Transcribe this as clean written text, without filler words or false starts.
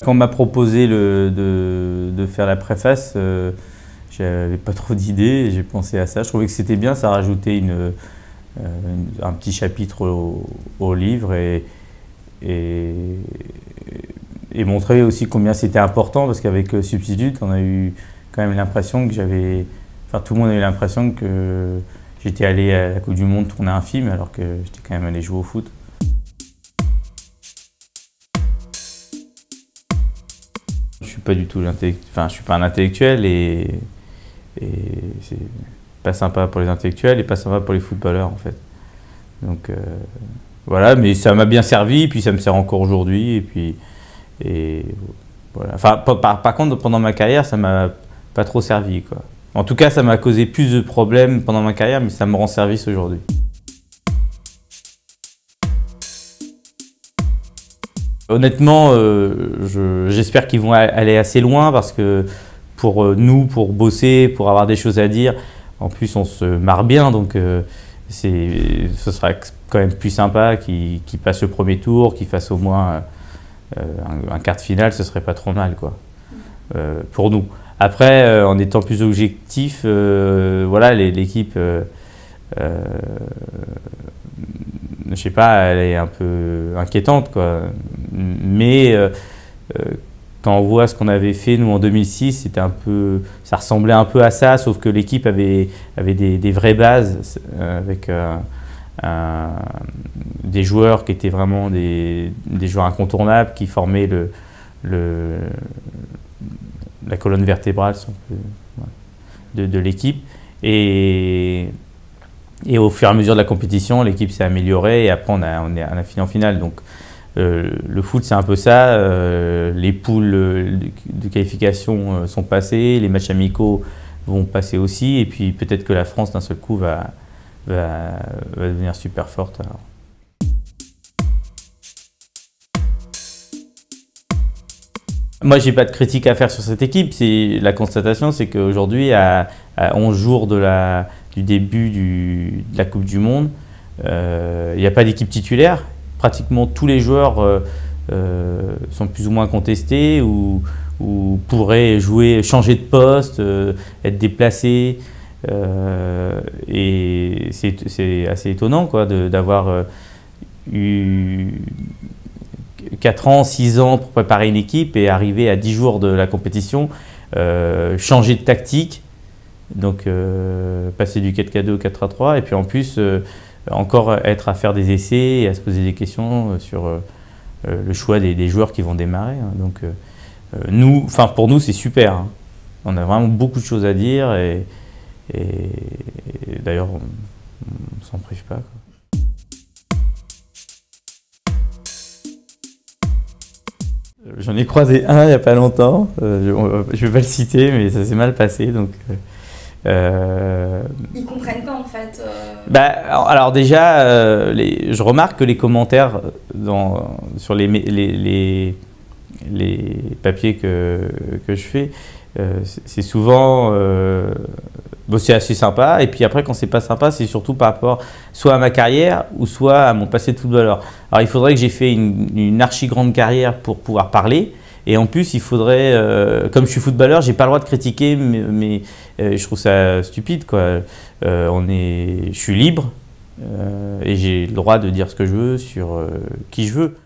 Quand on m'a proposé de faire la préface, j'avais pas trop d'idées, j'ai pensé à ça. Je trouvais que c'était bien, ça rajoutait un petit chapitre au livre et montrer aussi combien c'était important, parce qu'avec Substitute, on a eu quand même l'impression que tout le monde a eu l'impression que j'étais allé à la Coupe du Monde tourner un film, alors que j'étais quand même allé jouer au foot. Je suis pas du tout je suis pas un intellectuel et c'est pas sympa pour les intellectuels et pas sympa pour les footballeurs en fait. Donc voilà, mais ça m'a bien servi, puis ça me sert encore aujourd'hui et voilà. Enfin, par contre, pendant ma carrière, ça m'a pas trop servi quoi. En tout cas, ça m'a causé plus de problèmes pendant ma carrière, mais ça me rend service aujourd'hui. Honnêtement, j'espère qu'ils vont aller assez loin, parce que pour nous, pour bosser, pour avoir des choses à dire, en plus on se marre bien, donc ce sera quand même plus sympa qu'ils passent le premier tour, qu'ils fassent au moins un quart de finale, ce serait pas trop mal quoi, pour nous. Après, en étant plus objectif, voilà, l'équipe, je sais pas, elle est un peu inquiétante quoi. Mais quand on voit ce qu'on avait fait nous en 2006, ça ressemblait un peu à ça, sauf que l'équipe avait des vraies bases, avec des joueurs qui étaient vraiment des joueurs incontournables, qui formaient la colonne vertébrale de l'équipe. Et au fur et à mesure de la compétition, l'équipe s'est améliorée et après on a fini en finale. Donc le foot, c'est un peu ça. Les poules de qualification sont passées, les matchs amicaux vont passer aussi, et puis peut-être que la France d'un seul coup va devenir super forte. Alors. Moi, j'ai pas de critique à faire sur cette équipe. La constatation, c'est qu'aujourd'hui, à 11 jours du début de la Coupe du Monde, il n'y a pas d'équipe titulaire. Pratiquement tous les joueurs sont plus ou moins contestés ou pourraient changer de poste, être déplacés. Et c'est assez étonnant quoi, d'avoir eu 4 ans, 6 ans pour préparer une équipe et arriver à 10 jours de la compétition, changer de tactique, donc passer du 4-4-2 au 4-3-3, et puis en plus encore être à faire des essais et à se poser des questions sur le choix des joueurs qui vont démarrer. Hein. Donc pour nous c'est super. Hein. On a vraiment beaucoup de choses à dire et d'ailleurs on ne s'en prive pas. Quoi. J'en ai croisé un il n'y a pas longtemps, je ne vais pas le citer, mais ça s'est mal passé. Donc, Ils comprennent pas en fait. Alors déjà, je remarque que les commentaires sur les papiers que je fais, c'est souvent c'est assez sympa, et puis après quand c'est pas sympa, c'est surtout par rapport soit à ma carrière ou soit à mon passé de footballeur. Alors il faudrait que j'ai fait une archi grande carrière pour pouvoir parler, et en plus il faudrait, comme je suis footballeur, j'ai pas le droit de critiquer, mais je trouve ça stupide quoi. Je suis libre et j'ai le droit de dire ce que je veux sur qui je veux.